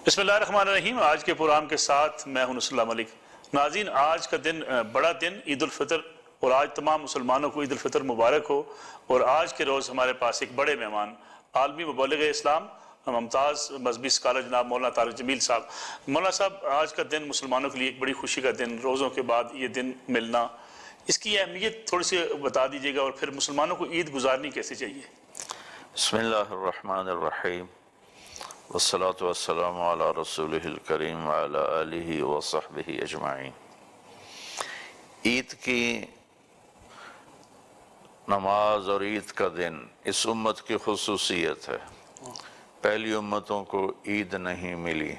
بسم اللہ الرحمن الرحیم۔ آج کے پروگرام کے ساتھ میں ہوں نصر اللہ ملک۔ ناظرین، آج کا دن بڑا دن عید الفطر، اور آج تمام مسلمانوں کو عید الفطر مبارک ہو۔ اور آج کے روز ہمارے پاس ایک بڑے مہمان، عالمی مبلغ اسلام، ممتاز مذہبی اسکالر جناب مولانا طارق جمیل صاحب۔ مولانا صاحب، آج کا دن مسلمانوں کے لیے ایک بڑی خوشی کا دن، روزوں کے بعد یہ دن ملنا، اس کی اہمیت تھوڑی سی بتا دیجیے گا، اور پھر مسلمانوں کو عید گزارنی کیسے چاہیے؟ بسم اللہ الرحمن الرحیم، والصلاة والسلام علی رسولہ الکریم وعلی آلہ وصحبہ اجمعین۔ عید کی نماز اور عید کا دن اس امت کی خصوصیت ہے۔ پہلی امتوں کو عید نہیں ملی،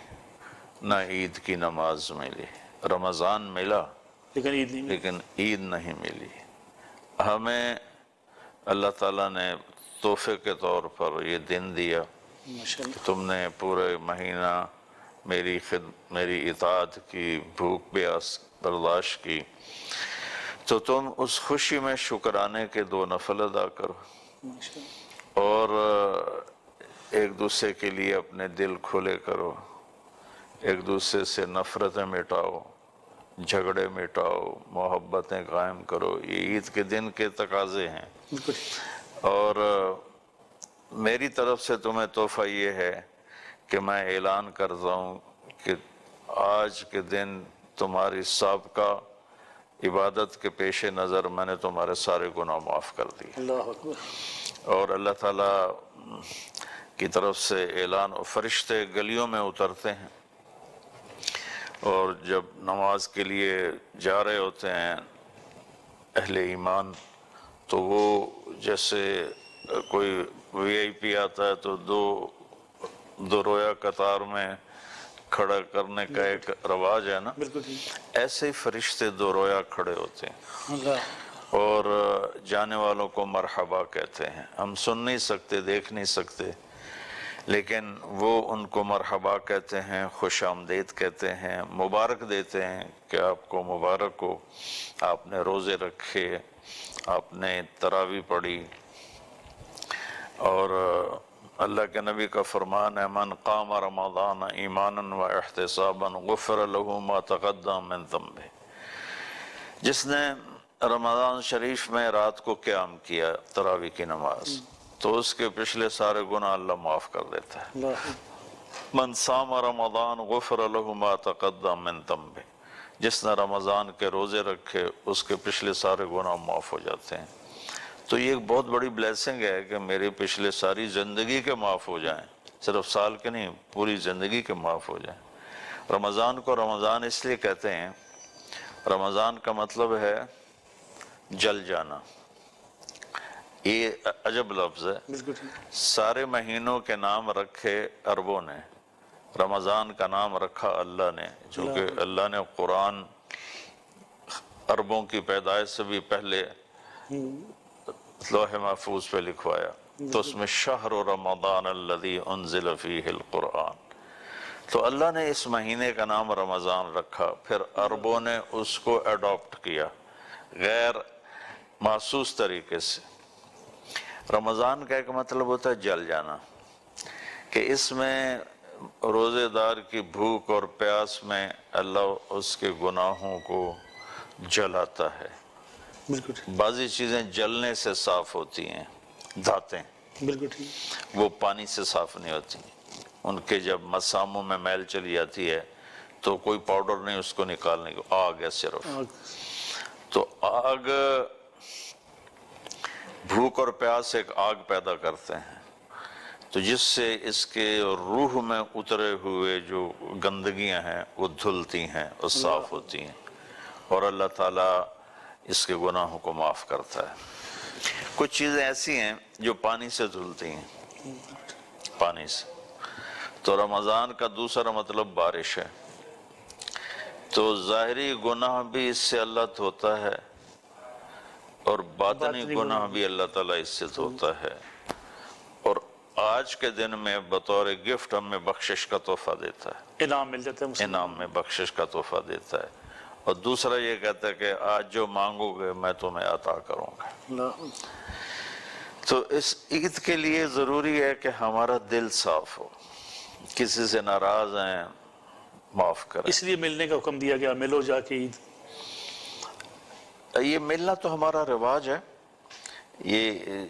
نہ عید کی نماز ملی۔ رمضان ملا لیکن عید نہیں ملی۔ ہمیں اللہ تعالیٰ نے تحفے کے طور پر یہ دن دیا کہ تم نے پورے مہینہ میری اطاعت کی، بھوک پیاس برداشت کی، تو تم اس خوشی میں شکرانے کے 2 نفل ادا کرو، اور ایک دوسرے کے لیے اپنے دل کھلے کرو، ایک دوسرے سے نفرتیں مٹاؤ، جھگڑے مٹاؤ، محبتیں قائم کرو۔ یہ عید کے دن کے تقاضے ہیں۔ اور میری طرف سے تمہیں تحفہ یہ ہے کہ میں اعلان کرتا ہوں کہ آج کے دن تمہاری سابقہ عبادت کے پیش نظر میں نے تمہارے سارے گناہ معاف کر دیے۔ اللہ اکبر۔ اور اللہ تعالیٰ کی طرف سے اعلان، اور فرشتے گلیوں میں اترتے ہیں، اور جب نماز کے لیے جا رہے ہوتے ہیں اہل ایمان، تو وہ جیسے کوئی وی آئی پی آتا ہے تو دو رویا قطار میں کھڑا کرنے کا ایک رواج ہے نا، ایسے ہی فرشتے 2 رویا کھڑے ہوتے ہیں اور جانے والوں کو مرحبا کہتے ہیں۔ ہم سن نہیں سکتے، دیکھ نہیں سکتے، لیکن وہ ان کو مرحبا کہتے ہیں، خوش آمدید کہتے ہیں، مبارک دیتے ہیں کہ آپ کو مبارک ہو، آپ نے روزے رکھے، آپ نے تراویح پڑھی۔ اور اللہ کے نبی کا فرمان ہے، من قام رمضان ایمانا و احتسابا غفر له ما تقدم من ذنبه۔ جس نے رمضان شریف میں رات کو قیام کیا تراویح کی نماز، تو اس کے پچھلے سارے گناہ اللہ معاف کر دیتا ہے۔ من صام رمضان غفر له ما تقدم من ذنبه۔ جس نے رمضان کے روزے رکھے، اس کے پچھلے سارے گناہ معاف ہو جاتے ہیں۔ تو یہ ایک بہت بڑی بلیسنگ ہے کہ میرے پچھلے ساری زندگی کے معاف ہو جائیں، صرف سال کے نہیں، پوری زندگی کے معاف ہو جائیں۔ رمضان کو رمضان اس لیے کہتے ہیں، رمضان کا مطلب ہے جل جانا۔ یہ عجب لفظ ہے۔ سارے مہینوں کے نام رکھے عربوں نے، رمضان کا نام رکھا اللہ نے، چونکہ اللہ نے قرآن عربوں کی پیدائش سے بھی پہلے لوح محفوظ پہ لکھوایا، تو اس میں شہر رمضان الذی انزل فیہ القرآن، تو اللہ نے اس مہینے کا نام رمضان رکھا، پھر عربوں نے اس کو ایڈاپٹ کیا غیر محسوس طریقے سے۔ رمضان کا ایک مطلب ہوتا ہے جل جانا، کہ اس میں روزے دار کی بھوک اور پیاس میں اللہ اس کے گناہوں کو جلاتا ہے۔ بعضی چیزیں جلنے سے صاف ہوتی ہیں، دھاتیں، وہ پانی سے صاف نہیں ہوتی۔ ان کے جب مساموں میں میل چلی جاتی ہے تو کوئی پاؤڈر نہیں اس کو نکالنے کو، آگ ہے صرف۔ تو آگ، بھوک اور پیاس ایک آگ پیدا کرتے ہیں، تو جس سے اس کے روح میں اترے ہوئے جو گندگیاں ہیں وہ دھلتی ہیں اور صاف ہوتی ہیں، اور اللہ تعالیٰ اس کے گناہوں کو معاف کرتا ہے۔ کچھ چیزیں ایسی ہیں جو پانی سے دھلتی ہیں، پانی سے۔ تو رمضان کا دوسرا مطلب بارش ہے، تو ظاہری گناہ بھی اس سے اللہ دھوتا ہے، اور باطنی گناہ بھی اللہ تعالیٰ اس سے دھوتا ہے۔ اور آج کے دن میں بطور گفٹ ہمیں بخشش کا تحفہ دیتا ہے، انعام مل جاتا ہے، انعام میں بخشش کا تحفہ دیتا ہے۔ اور دوسرا یہ کہتا ہے کہ آج جو مانگو گے میں تمہیں عطا کروں گا۔ تو اس عید کے لیے ضروری ہے کہ ہمارا دل صاف ہو، کسی سے ناراض ہیں معاف کریں. اس لیے ملنے کا حکم دیا گیا، ملو جا کے عید. یہ ملنا تو ہمارا رواج ہے، یہ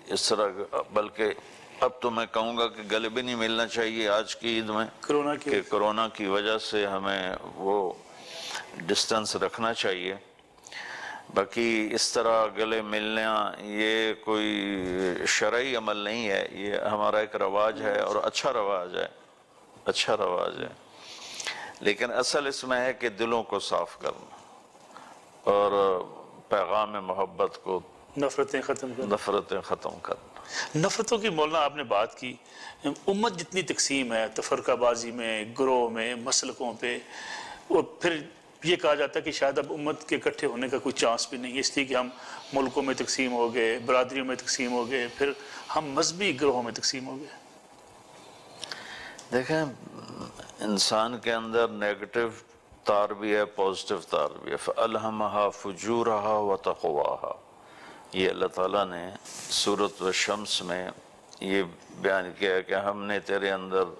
اس طرح، بلکہ اب تو میں کہوں گا کہ گلے بھی نہیں ملنا چاہیے آج کی عید میں، کہ کرونا کی وجہ سے ہمیں وہ ڈسٹنس رکھنا چاہیے. باقی اس طرح گلے ملنا یہ کوئی شرعی عمل نہیں ہے، یہ ہمارا ایک رواج ہے اور اچھا رواج ہے، اچھا رواج ہے. لیکن اصل اس میں ہے کہ دلوں کو صاف کرنا اور پیغام محبت کو، نفرتیں ختم کرنا. نفرتوں کی مولانا آپ نے بات کی، امت جتنی تقسیم ہے تفرقہ بازی میں، گروہ میں، مسلکوں پہ، اور پھر یہ کہا جاتا ہے کہ شاید اب امت کے اکٹھے ہونے کا کوئی چانس بھی نہیں ہے، اس لیے کہ ہم ملکوں میں تقسیم ہو گئے، برادریوں میں تقسیم ہو گئے، پھر ہم مذہبی گروہوں میں تقسیم ہو گئے. دیکھیں انسان کے اندر نیگیٹو تار بھی ہے، پازیٹیو تار بھی ہے. فَأَلْهَمَهَا فُجُورَهَا وَتَقْوَاهَا، یہ اللہ تعالیٰ نے سورۃ الشمس میں یہ بیان کیا ہے کہ ہم نے تیرے اندر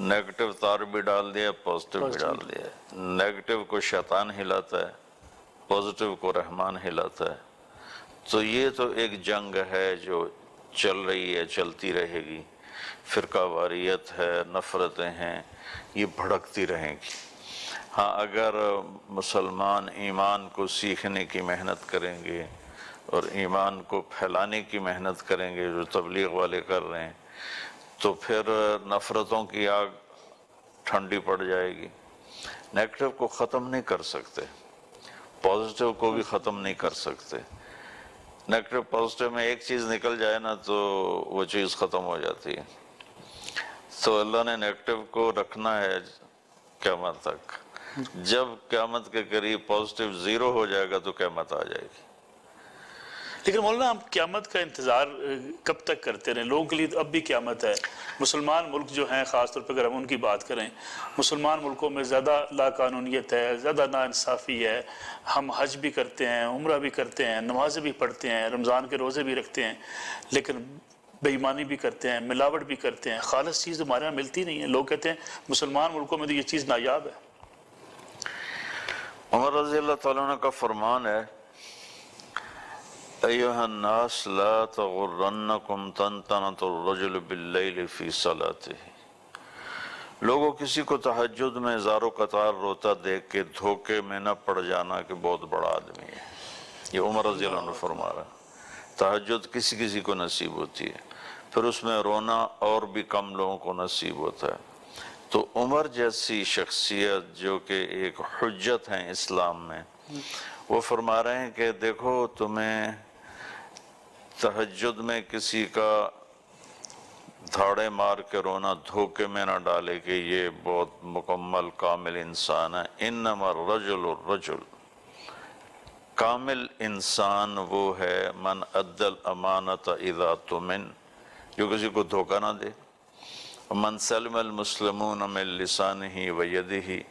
نیگیٹو تار بھی ڈال دیا، پازیٹیو بھی ڈال دیا. نیگیٹو کو شیطان ہلاتا ہے، پازیٹیو کو رحمان ہلاتا ہے. تو یہ تو ایک جنگ ہے جو چل رہی ہے، چلتی رہے گی. فرقہ واریت ہے، نفرتیں ہیں، یہ بھڑکتی رہیں گی. ہاں اگر مسلمان ایمان کو سیکھنے کی محنت کریں گے اور ایمان کو پھیلانے کی محنت کریں گے جو تبلیغ والے کر رہے ہیں، تو پھر نفرتوں کی آگ ٹھنڈی پڑ جائے گی. نیگیٹو کو ختم نہیں کر سکتے، پازیٹیو کو بھی ختم نہیں کر سکتے. نیگیٹو پازیٹیو میں ایک چیز نکل جائے نا تو وہ چیز ختم ہو جاتی ہے. تو اللہ نے نیگیٹو کو رکھنا ہے قیامت تک. جب قیامت کے قریب پازیٹیو زیرو ہو جائے گا تو قیامت آ جائے گی. لیکن مولانا ہم قیامت کا انتظار کب تک کرتے رہیں؟ لوگوں کے لیے اب بھی قیامت ہے. مسلمان ملک جو ہیں، خاص طور پہ اگر ہم ان کی بات کریں، مسلمان ملکوں میں زیادہ لاقانونیت ہے، زیادہ ناانصافی ہے. ہم حج بھی کرتے ہیں، عمرہ بھی کرتے ہیں، نمازیں بھی پڑھتے ہیں، رمضان کے روزے بھی رکھتے ہیں، لیکن بے ایمانی بھی کرتے ہیں، ملاوٹ بھی کرتے ہیں. خالص چیز ہمارے یہاں ملتی نہیں ہے. لوگ کہتے ہیں مسلمان ملکوں میں تو یہ چیز نایاب ہے. عمر رضی اللہ تعالیٰ عنہ کا فرمان ہے، ایہا الناس لا تغرنکم تنتنۃ الرجل باللیل فی صلاتہ. لوگوں کسی کو تہجد میں زار و قطار روتا دیکھ کے دھوکے میں نہ پڑ جانا کہ بہت بڑا آدمی ہے. یہ عمر رضی اللہ عنہ فرما رہا ہے. تہجد کسی کسی کو نصیب ہوتی ہے، پھر اس میں رونا اور بھی کم لوگوں کو نصیب ہوتا ہے. تو عمر جیسی شخصیت جو کہ ایک حجت ہیں اسلام میں، وہ فرما رہے ہیں کہ دیکھو تمہیں تہجد میں کسی کا دھاڑے مار کے رونا دھوکے میں نہ ڈالے کہ یہ بہت مکمل کامل انسان ہے. انما الرجل الرجل، کامل انسان وہ ہے من ادى الامانۃ اذا تمن، جو کسی کو دھوکہ نہ دے. من سلم المسلمون من لسانہ ویدہ،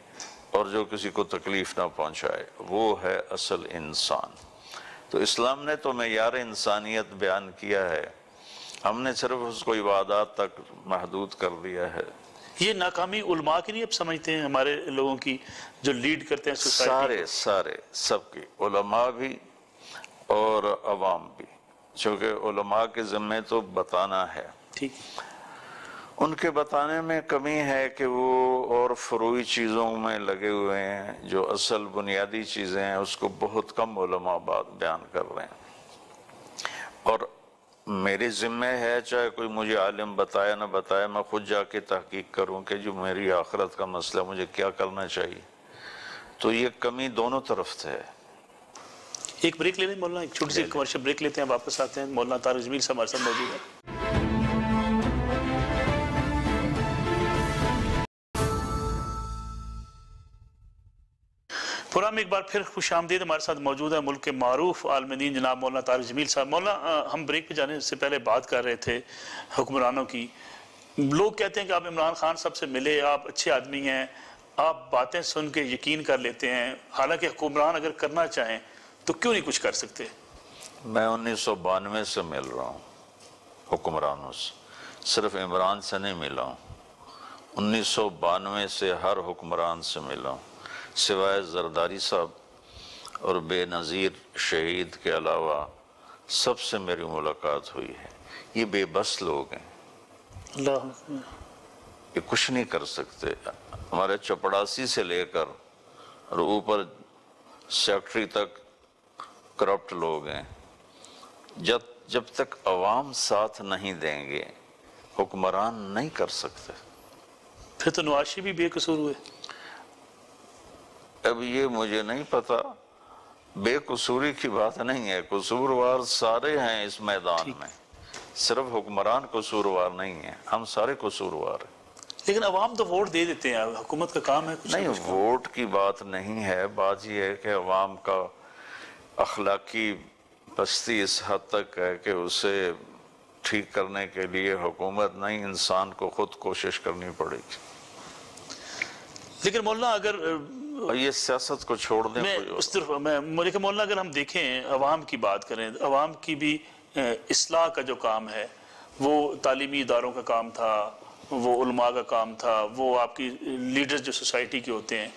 اور جو کسی کو تکلیف نہ پہنچائے، وہ ہے اصل انسان. تو اسلام نے تو معیار انسانیت بیان کیا ہے، ہم نے صرف اس کو عبادات تک محدود کر دیا ہے. یہ ناکامی علماء کی نہیں اب سمجھتے ہیں ہمارے لوگوں کی جو لیڈ کرتے ہیں سوسائٹی؟ سارے سب کی، علماء بھی اور عوام بھی، چونکہ علماء کے ذمہ تو بتانا ہے. ٹھیک، ان کے بتانے میں کمی ہے کہ وہ اور فروعی چیزوں میں لگے ہوئے ہیں، جو اصل بنیادی چیزیں ہیں اس کو بہت کم علماء بیان کر رہے ہیں. اور میرے ذمہ ہے چاہے کوئی مجھے عالم بتائے نہ بتائے، میں خود جا کے تحقیق کروں کہ جو میری آخرت کا مسئلہ مجھے کیا کرنا چاہیے. تو یہ کمی دونوں طرف سے ہے. ایک بریک لے لیں مولانا، ایک چھوٹی سی کمرشل بریک لیتے ہیں، واپس آتے ہیں. مولانا طارق جمیل صاحب ہمارے ساتھ موجود ہیں. پروگرام میں ایک بار پھر خوش آمدید. ہمارے ساتھ موجود ہے ملک کے معروف عالم دین جناب مولانا طارق جمیل صاحب. مولانا ہم بریک پہ جانے سے پہلے بات کر رہے تھے حکمرانوں کی. لوگ کہتے ہیں کہ آپ عمران خان صاحب سے ملے، آپ اچھے آدمی ہیں، آپ باتیں سن کے یقین کر لیتے ہیں، حالانکہ حکمران اگر کرنا چاہیں تو کیوں نہیں کچھ کر سکتے؟ میں 1992 سے مل رہا ہوں حکمرانوں سے، صرف عمران سے نہیں ملا ہوں. 1992 سے ہر حکمران سے ملا ہوں، سوائے زرداری صاحب اور بے نظیر شہید کے علاوہ سب سے میری ملاقات ہوئی ہے۔ یہ بے بس لوگ ہیں، اللہ یہ کچھ نہیں کر سکتے۔ ہمارے چپڑاسی سے لے کر اور اوپر سیکٹری تک کرپٹ لوگ ہیں۔ جب تک عوام ساتھ نہیں دیں گے حکمران نہیں کر سکتے۔ پھر تو نواز شریف بھی بے قصور ہوئے۔ اب یہ مجھے نہیں پتا، بے قصوری کی بات نہیں ہے، قصوروار سارے ہیں اس میدان میں، صرف حکمران قصوروار نہیں ہیں، ہم سارے قصوروار ہیں۔ لیکن عوام تو ووٹ دے دیتے ہیں، حکومت کا کام ہے کچھ نہیں، ووٹ کی بات نہیں ہے، بات یہ ہے کہ عوام کا اخلاقی پستی اس حد تک ہے کہ اسے ٹھیک کرنے کے لیے حکومت نہیں، انسان کو خود کوشش کرنی پڑے گی۔ لیکن مولانا اگر اور یہ سیاست کو چھوڑ دیں، میں اس طرف لیکن مولانا اگر ہم دیکھیں عوام کی بات کریں، عوام کی بھی اصلاح کا جو کام ہے وہ تعلیمی اداروں کا کام تھا، وہ علماء کا کام تھا، وہ آپ کی لیڈرز جو سوسائٹی کے ہوتے ہیں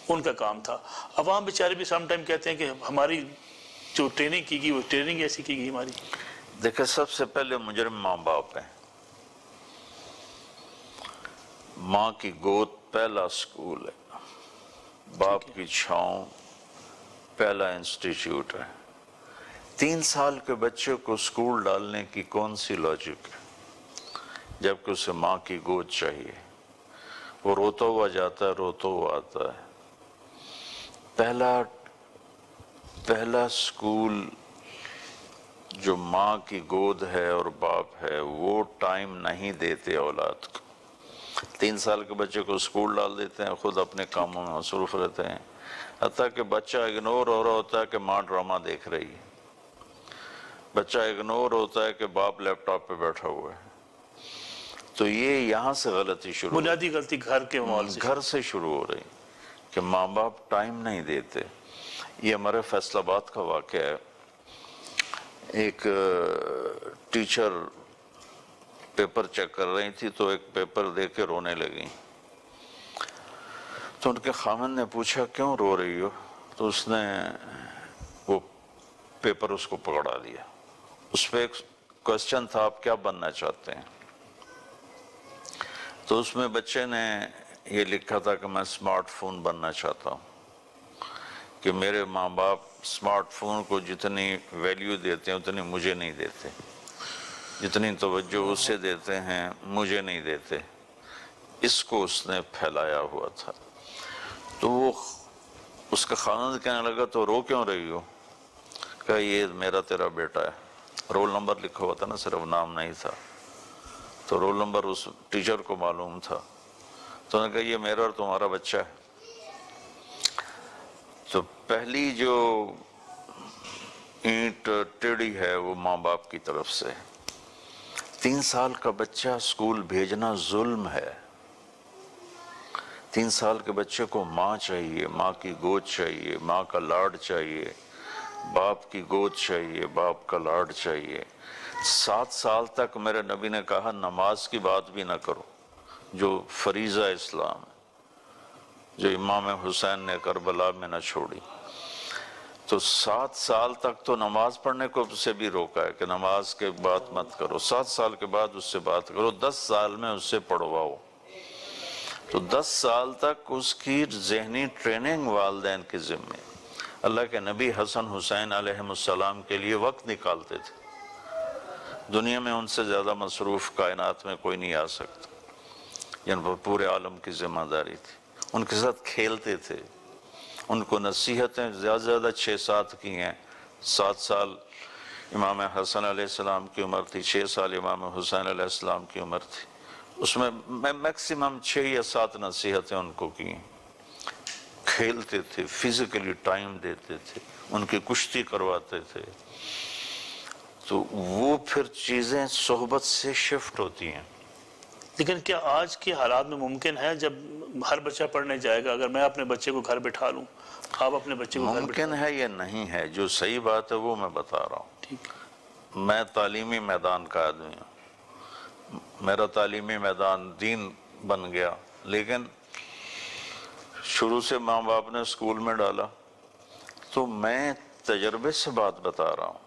ان کا کام تھا۔ عوام بیچارے بھی سم ٹائم کہتے ہیں کہ ہماری جو ٹریننگ کی گئی وہ ٹریننگ ایسی کی گئی ہماری۔ دیکھیں، سب سے پہلے مجرم ماں باپ ہیں۔ ماں کی گود پہلا سکول ہے، باپ کی چھاؤں پہلا انسٹیٹیوٹ ہے۔ 3 سال کے بچے کو سکول ڈالنے کی کون سی لاجک ہے جبکہ اسے ماں کی گود چاہیے؟ وہ روتا ہوا جاتا ہے، روتا ہوا آتا ہے۔ پہلا سکول جو ماں کی گود ہے اور باپ ہے، وہ ٹائم نہیں دیتے اولاد کو۔ 3 سال کے بچے کو سکول ڈال دیتے ہیں، خود اپنے کاموں میں مصروف رہتے ہیں، حتیٰ کہ بچہ اگنور ہو رہا ہوتا ہے کہ ماں ڈرامہ دیکھ رہی ہے، بچہ اگنور ہوتا ہے کہ باپ لیپ ٹاپ پہ بیٹھا ہوا ہے۔ تو یہ یہاں سے غلطی شروع بنیادی غلطی گھر کے ماحول سے، گھر سے شروع ہو رہی کہ ماں باپ ٹائم نہیں دیتے۔ یہ ہمارے فیصل آباد کا واقعہ ہے۔ ایک ٹیچر پیپر چیک کر رہی تھی تو ایک پیپر دیکھ کے رونے لگی، تو ان کے خامن نے پوچھا کیوں رو رہی ہو؟ تو اس نے وہ پیپر اس کو پکڑا دیا، اس پہ ایک کوسچن تھا آپ کیا بننا چاہتے ہیں؟ تو اس میں بچے نے یہ لکھا تھا کہ میں اسمارٹ فون بننا چاہتا ہوں، کہ میرے ماں باپ اسمارٹ فون کو جتنی ویلیو دیتے ہیں اتنی مجھے نہیں دیتے، جتنی توجہ اسے دیتے ہیں مجھے نہیں دیتے۔ اس کو اس نے پھیلایا ہوا تھا۔ تو وہ اس کا خاندان کہنے لگا تو رو کیوں رہی ہو؟ کہا یہ میرا تیرا بیٹا ہے۔ رول نمبر لکھا ہوا تھا نا، صرف نام نہیں تھا، تو رول نمبر اس ٹیچر کو معلوم تھا۔ تو انہوں نے کہا یہ میرا اور تمہارا بچہ ہے۔ تو پہلی جو اینٹ ٹیڑھی ہے وہ ماں باپ کی طرف سے۔ 3 سال کا بچہ سکول بھیجنا ظلم ہے۔ 3 سال کے بچے کو ماں چاہیے، ماں کی گود چاہیے، ماں کا لاڈ چاہیے، باپ کی گود چاہیے، باپ کا لاڈ چاہیے۔ 7 سال تک میرے نبی نے کہا نماز کی بات بھی نہ کرو جو فریضہ اسلام ہے، جو امام حسین نے کربلا میں نہ چھوڑی۔ تو 7 سال تک تو نماز پڑھنے کو سے بھی روکا ہے کہ نماز کے بات مت کرو، 7 سال کے بعد اس سے بات کرو، 10 سال میں اس سے پڑھواؤ۔ تو 10 سال تک اس کی ذہنی ٹریننگ والدین کے ذمے۔ اللہ کے نبی حسن حسین علیہ السلام کے لیے وقت نکالتے تھے، دنیا میں ان سے زیادہ مصروف کائنات میں کوئی نہیں آ سکتا، جن پر پورے عالم کی ذمہ داری تھی۔ ان کے ساتھ کھیلتے تھے، ان کو نصیحتیں زیادہ سے زیادہ 6-7 کی ہیں۔ 7 سال امام حسن علیہ السلام کی عمر تھی، 6 سال امام حسین علیہ السلام کی عمر تھی، اس میں میکسیمم 6 یا 7 نصیحتیں ان کو کی۔ کھیلتے تھے، فزیکلی ٹائم دیتے تھے، ان کی کشتی کرواتے تھے۔ تو وہ پھر چیزیں صحبت سے شفٹ ہوتی ہیں۔ لیکن کیا آج کے حالات میں ممکن ہے جب ہر بچہ پڑھنے جائے گا، اگر میں اپنے بچے کو گھر بٹھا لوں، آپ اپنے بچے کو گھر بٹھا ممکن ہے یا نہیں ہے، جو صحیح بات ہے وہ میں بتا رہا ہوں۔ ٹھیک، میں تعلیمی میدان کا آدمی ہوں، میرا تعلیمی میدان دین بن گیا لیکن شروع سے ماں باپ نے اسکول میں ڈالا، تو میں تجربے سے بات بتا رہا ہوں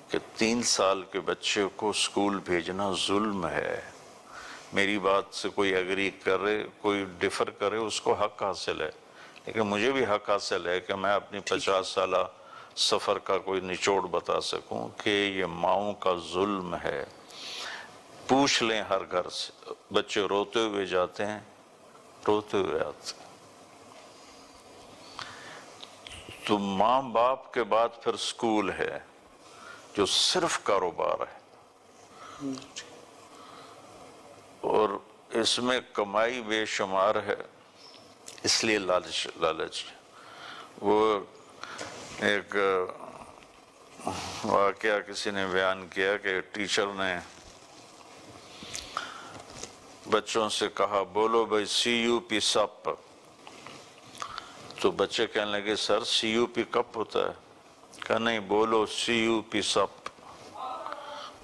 کہ 3 سال کے بچے کو اسکول بھیجنا ظلم ہے۔ میری بات سے کوئی ایگری کرے، کوئی ڈفر کرے، اس کو حق حاصل ہے، لیکن مجھے بھی حق حاصل ہے کہ میں اپنی 50 سالہ سفر کا کوئی نچوڑ بتا سکوں کہ یہ ماؤں کا ظلم ہے۔ پوچھ لیں ہر گھر سے، بچے روتے ہوئے جاتے ہیں، روتے ہوئے آتے ہیں۔ تو ماں باپ کے بعد پھر اسکول ہے جو صرف کاروبار ہے، اور اس میں کمائی بے شمار ہے، اس لیے لالچ۔ وہ ایک واقعہ کسی نے بیان کیا کہ ٹیچر نے بچوں سے کہا بولو بھائی CUP سپ، تو بچے کہنے لگے سر CUP کپ ہوتا ہے؟ کہا نہیں، بولو CUP سپ۔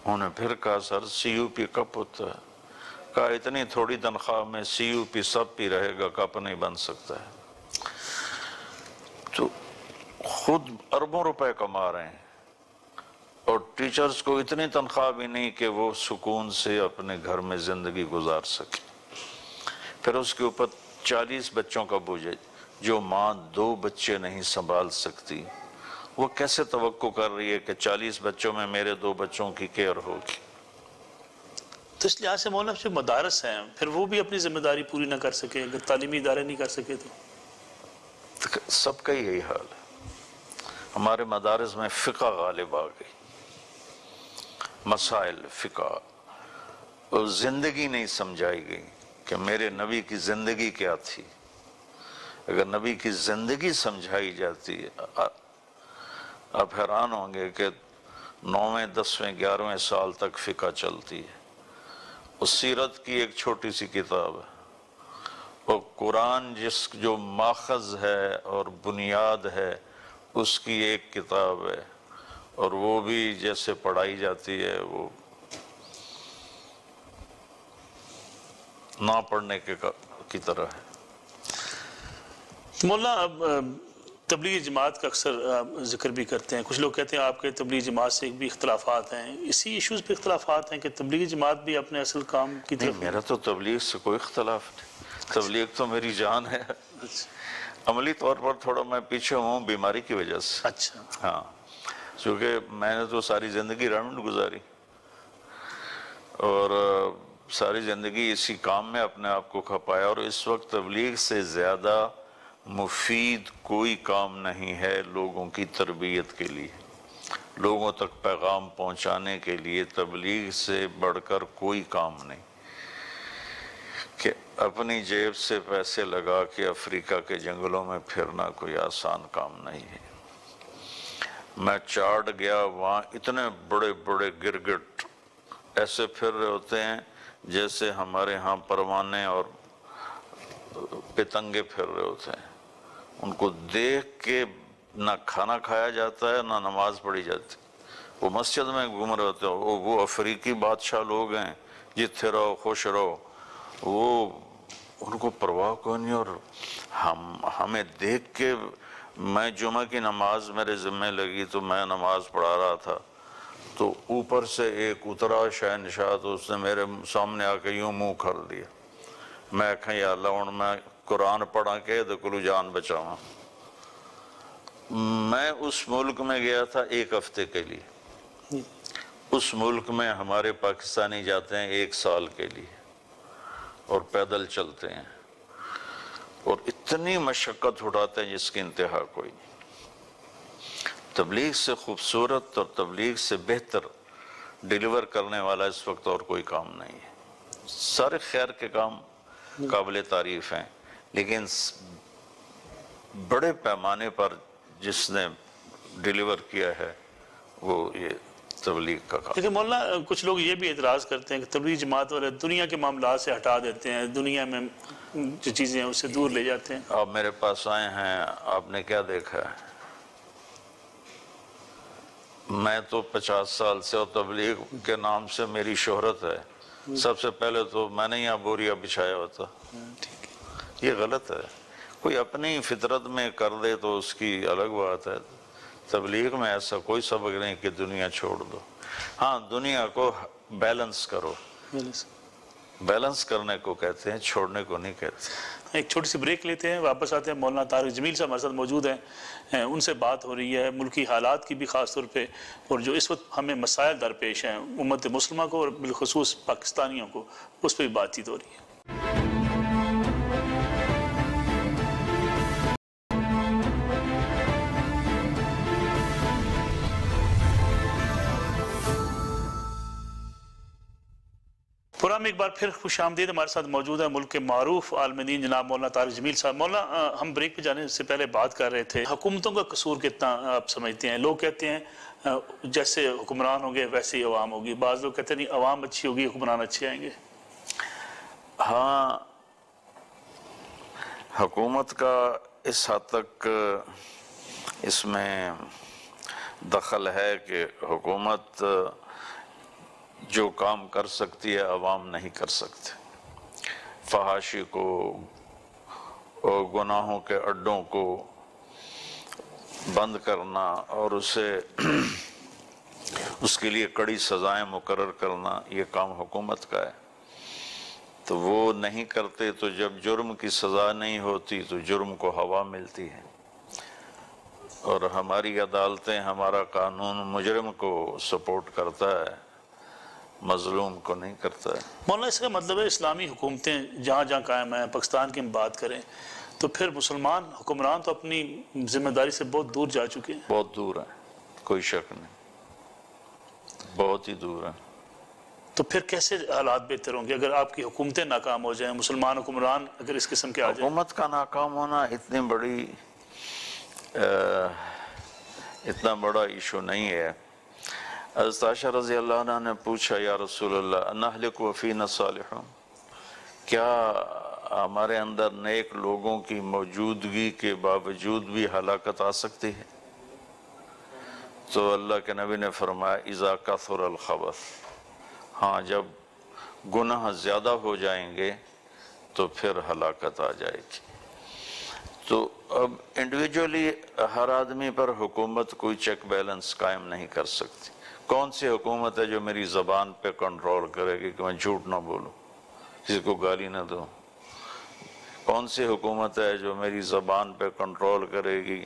انہوں نے پھر کہا سر CUP کپ ہوتا ہے۔ کہا اتنی تھوڑی تنخواہ میں CUP سپ ہی رہے گا، کپ نہیں بن سکتا ہے۔ تو خود اربوں روپے کما رہے ہیں، اور ٹیچرز کو اتنی تنخواہ بھی نہیں کہ وہ سکون سے اپنے گھر میں زندگی گزار سکے۔ پھر اس کے اوپر 40 بچوں کا بوجھ، جو ماں 2 بچے نہیں سنبھال سکتی، وہ کیسے توقع کر رہی ہے کہ 40 بچوں میں میرے 2 بچوں کی کیئر ہوگی؟ تو اس لحاظ سے مولانا جو مدارس ہیں پھر وہ بھی اپنی ذمہ داری پوری نہ کر سکے، اگر تعلیمی ادارے نہیں کر سکے تو سب کا یہی حال ہے۔ ہمارے مدارس میں فقہ غالب آ گئی، مسائل فقہ، اور زندگی نہیں سمجھائی گئی کہ میرے نبی کی زندگی کیا تھی۔ اگر نبی کی زندگی سمجھائی جاتی ہے، آپ حیران ہوں گے کہ 9ویں 10ویں 11ویں سال تک فقہ چلتی ہے۔ اس سیرت کی ایک چھوٹی سی کتاب ہے، اور قرآن جو ماخذ ہے اور بنیاد ہے اس کی ایک کتاب ہے، اور وہ بھی جیسے پڑھائی جاتی ہے وہ نہ پڑھنے کی طرح ہے۔ مولانا اب تبلیغی جماعت کا اکثر ذکر بھی کرتے ہیں، کچھ لوگ کہتے ہیں آپ کے تبلیغی جماعت سے بھی اختلافات ہیں، اسی ایشوز پہ اختلافات ہیں کہ تبلیغی جماعت بھی اپنے اصل کام کی نہیں، طرف میرا تو تبلیغ سے کوئی اختلاف نہیں، تبلیغ تو میری جان ہے۔ عملی طور پر تھوڑا میں پیچھے ہوں بیماری کی وجہ سے، اچھا ہاں، چونکہ میں نے تو ساری زندگی رنڈ گزاری، اور ساری زندگی اسی کام میں اپنے آپ کو کھپایا، اور اس وقت تبلیغ سے زیادہ مفید کوئی کام نہیں ہے لوگوں کی تربیت کے لیے، لوگوں تک پیغام پہنچانے کے لیے تبلیغ سے بڑھ کر کوئی کام نہیں۔ کہ اپنی جیب سے پیسے لگا کے افریقہ کے جنگلوں میں پھرنا کوئی آسان کام نہیں ہے۔ میں چاڈ گیا، وہاں اتنے بڑے بڑے گرگٹ ایسے پھر رہے ہوتے ہیں جیسے ہمارے ہاں پروانے اور پتنگے پھر رہے ہوتے ہیں۔ ان کو دیکھ کے نہ کھانا کھایا جاتا ہے نہ نماز پڑھی جاتی۔ وہ مسجد میں گھوم رہے ہوتے ہیں، وہ افریقی بادشاہ لوگ ہیں، جتھے رہو خوش رہو، وہ ان کو پرواہ کوئی نہیں۔ اور ہمیں دیکھ کے، میں جمعہ کی نماز میرے ذمہ لگی تو میں نماز پڑھا رہا تھا، تو اوپر سے ایک اترا شہنشاہ، تو اس نے میرے سامنے آ کے یوں منہ کر دیا۔ میں کہا یا اللہ ہن میں قرآن پڑھا کے دکلو جان بچاواں۔ میں اس ملک میں گیا تھا 1 ہفتے کے لیے، اس ملک میں ہمارے پاکستانی جاتے ہیں 1 سال کے لیے اور پیدل چلتے ہیں، اور اتنی مشقت اٹھاتے ہیں جس کی انتہا کوئی نہیں۔ تبلیغ سے خوبصورت اور تبلیغ سے بہتر ڈیلیور کرنے والا اس وقت اور کوئی کام نہیں ہے۔ سارے خیر کے کام قابل تعریف ہیں، لیکن بڑے پیمانے پر جس نے ڈیلیور کیا ہے وہ یہ تبلیغ کا کام۔ لیکن مولانا کچھ لوگ یہ بھی اعتراض کرتے ہیں کہ تبلیغ جماعت والے دنیا کے معاملات سے ہٹا دیتے ہیں، دنیا میں جو چیزیں ہیں اس سے دور لے جاتے ہیں۔ آپ میرے پاس آئے ہیں، آپ نے کیا دیکھا ہے؟ میں تو 50 سال سے، اور تبلیغ کے نام سے میری شہرت ہے، سب سے پہلے تو میں نے یہاں بوریا بچھایا ہوتا. یہ غلط ہے. کوئی اپنی فطرت میں کر دے تو اس کی الگ بات ہے. تبلیغ میں ایسا کوئی سبق نہیں کہ دنیا چھوڑ دو. ہاں دنیا کو بیلنس کرو. بیلنس کرنے کو کہتے ہیں, چھوڑنے کو نہیں کہتے. ایک چھوٹی سی بریک لیتے ہیں, واپس آتے ہیں. مولانا طارق جمیل صاحب ہمارے ساتھ موجود ہیں, ان سے بات ہو رہی ہے ملکی حالات کی بھی خاص طور پہ, اور جو اس وقت ہمیں مسائل درپیش ہیں امت مسلمہ کو اور بالخصوص پاکستانیوں کو, اس پہ بھی بات چیت ہو رہی ہے. پروگرام میں ایک بار پھر خوش آمدید. ہمارے ساتھ موجود ہے ملک کے معروف عالم دین جناب مولانا طارق جمیل صاحب. مولانا, ہم بریک پہ جانے سے پہلے بات کر رہے تھے حکومتوں کا قصور کتنا آپ سمجھتے ہیں؟ لوگ کہتے ہیں جیسے حکمران ہوں گے ویسے ہی عوام ہوگی, بعض لوگ کہتے ہیں نہیں عوام اچھی ہوگی حکمران اچھے آئیں گے. ہاں حکومت کا اس حد تک اس میں دخل ہے کہ حکومت جو کام کر سکتی ہے عوام نہیں کر سکتے. فحاشی کو اور گناہوں کے اڈوں کو بند کرنا اور اسے اس کے لیے کڑی سزائیں مقرر کرنا, یہ کام حکومت کا ہے. تو وہ نہیں کرتے, تو جب جرم کی سزا نہیں ہوتی تو جرم کو ہوا ملتی ہے. اور ہماری عدالتیں, ہمارا قانون مجرم کو سپورٹ کرتا ہے, مظلوم کو نہیں کرتا ہے. مولانا اس کا مطلب ہے اسلامی حکومتیں جہاں جہاں قائم ہیں, پاکستان کی ہم بات کریں تو پھر مسلمان حکمران تو اپنی ذمہ داری سے بہت دور جا چکے ہیں. بہت دور ہیں, کوئی شک نہیں, بہت ہی دور ہیں. تو پھر کیسے حالات بہتر ہوں گے اگر آپ کی حکومتیں ناکام ہو جائیں, مسلمان حکمران اگر اس قسم کے آ جائیں؟ حکومت کا ناکام ہونا اتنا بڑا ایشو نہیں ہے. حضرت عائشہ رضی اللہ عنہ نے پوچھا, یا رسول اللہ نہلک وفینا صالحون, کیا ہمارے اندر نیک لوگوں کی موجودگی کے باوجود بھی ہلاکت آ سکتی ہے؟ تو اللہ کے نبی نے فرمایا اذا کثر الخبث, ہاں جب گناہ زیادہ ہو جائیں گے تو پھر ہلاکت آ جائے گی. تو اب انڈیویجولی ہر آدمی پر حکومت کوئی چیک بیلنس قائم نہیں کر سکتی. کون سی حکومت ہے جو میری زبان پہ کنٹرول کرے گی کہ میں جھوٹ نہ بولوں, کسی کو گالی نہ دوں؟ کون سی حکومت ہے جو میری زبان پہ کنٹرول کرے گی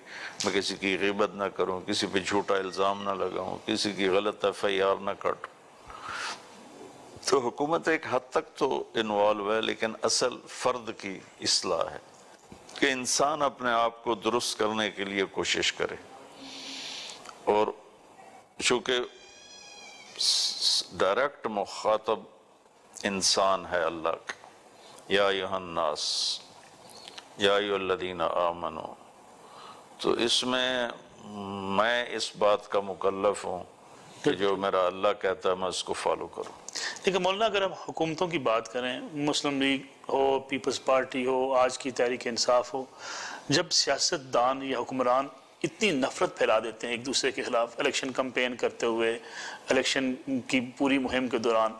میں کسی کی غیبت نہ کروں, کسی پہ جھوٹا الزام نہ لگاؤں, کسی کی غلط FIR نہ کاٹوں؟ تو حکومت ایک حد تک تو انوالو ہے, لیکن اصل فرد کی اصلاح ہے کہ انسان اپنے آپ کو درست کرنے کے لیے کوشش کرے. اور چونکہ ڈائریکٹ مخاطب انسان ہے اللہ کا, یا ایھا الناس یا ایھا الذین آمنوا, تو اس میں اس بات کا مکلف ہوں کہ جو میرا اللہ کہتا ہے میں اس کو فالو کروں. لیکن مولانا اگر ہم حکومتوں کی بات کریں, مسلم لیگ ہو, پیپلز پارٹی ہو, آج کی تحریک انصاف ہو, جب سیاست دان یا حکمران اتنی نفرت پھیلا دیتے ہیں ایک دوسرے کے خلاف, الیکشن کمپین کرتے ہوئے, الیکشن کی پوری مہم کے دوران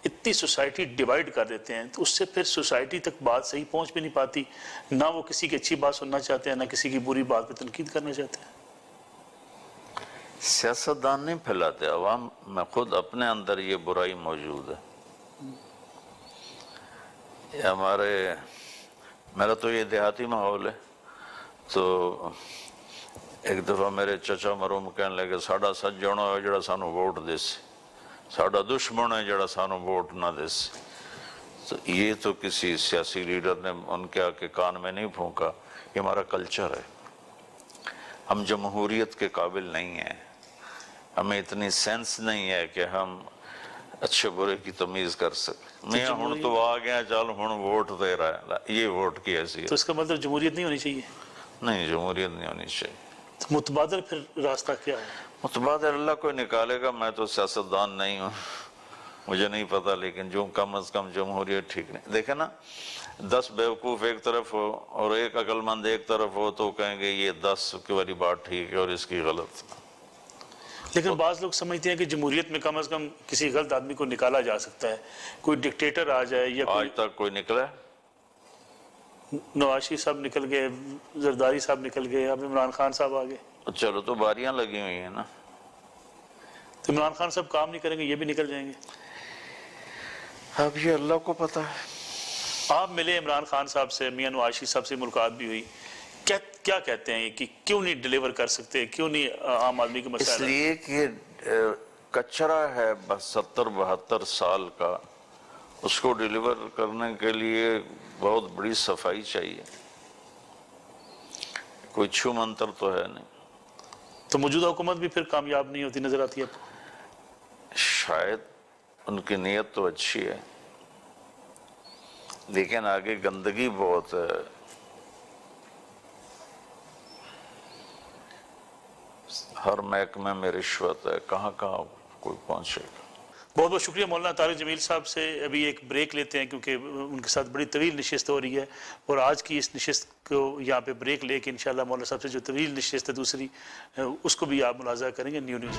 اتنی سوسائٹی ڈیوائیڈ کر دیتے ہیں, تو اس سے پھر سوسائٹی تک بات صحیح پہنچ بھی نہیں پاتی, نہ وہ کسی کی اچھی بات سننا چاہتے ہیں, نہ کسی کی بری بات پہ تنقید کرنا چاہتے ہیں. سیاستدان نہیں پھیلاتے, عوام میں خود اپنے اندر یہ برائی موجود ہے. میرا تو یہ دیہاتی ماحول ہے, تو ایک دفعہ میرے چچا مرحوم کہنے لگے ساڈا سجن ہے جڑا سانو ووٹ دے سی, ساڈا دشمن ہے جڑا سانو ووٹ نہ دے سی. تو یہ تو کسی سیاسی لیڈر نے ان کے آکے کان میں نہیں پھونکا, یہ ہمارا کلچر ہے. ہم جمہوریت کے قابل نہیں ہیں, ہمیں اتنی سینس نہیں ہے کہ ہم اچھے برے کی تمیز کر سکیں. میں ہن تو آ گیا, چل ہن ووٹ دے رہا ہے, یہ ووٹ کی حیثیت. تو اس کا مطلب جمہوریت نہیں ہونی چاہیے؟ نہیں, جمہوریت نہیں ہونی چاہیے. تو متبادل پھر راستہ کیا ہے؟ متبادل اللہ کوئی نکالے گا, میں تو سیاستدان نہیں ہوں, مجھے نہیں پتا, لیکن جو کم از کم جمہوریت ٹھیک نہیں. دیکھیں نا, 10 بیوقوف ایک طرف ہو اور ایک عقل مند ایک طرف ہو تو کہیں گے یہ 10 کی والی بات ٹھیک ہے اور اس کی غلط. لیکن بعض لوگ سمجھتے ہیں کہ جمہوریت میں کم از کم کسی غلط آدمی کو نکالا جا سکتا ہے، کوئی ڈکٹیٹر آ جائے یا آج تک کوئی نکلا ہے؟ نواز شریف صاحب نکل گئے، زرداری صاحب نکل گئے، اب عمران خان صاحب آ گئے. چلو تو باریاں لگی ہوئی ہیں نا. تو عمران خان صاحب کام نہیں کریں گے، یہ بھی نکل جائیں گے. اب یہ اللہ کو پتہ ہے. آپ ملے عمران خان صاحب سے، میاں نواز شریف صاحب سے ملاقات بھی ہوئی، کیا کہتے ہیں کہ کیوں نہیں ڈیلیور کر سکتے، کیوں نہیں عام آدمی کے اس مسائل؟ لیے کہ کچرا ہے 72 سال کا، اس کو ڈیلیور کرنے کے لیے بہت بڑی صفائی چاہیے. کوئی چھو منتر تو ہے نہیں. تو موجودہ حکومت بھی پھر کامیاب نہیں ہوتی نظر آتی ہے آپ کو؟ شاید ان کی نیت تو اچھی ہے لیکن آگے گندگی بہت ہے. ہر محکمے میں رشوت ہے، کہاں کوئی پہنچے گا. بہت بہت شکریہ مولانا طارق جمیل صاحب سے. ابھی ایک بریک لیتے ہیں کیونکہ ان کے ساتھ بڑی طویل نشست ہو رہی ہے، اور آج کی اس نشست کو یہاں پہ بریک لے کے انشاءاللہ مولانا صاحب سے جو طویل نشست ہے دوسری، اس کو بھی آپ ملاحظہ کریں گے نیو نیوز.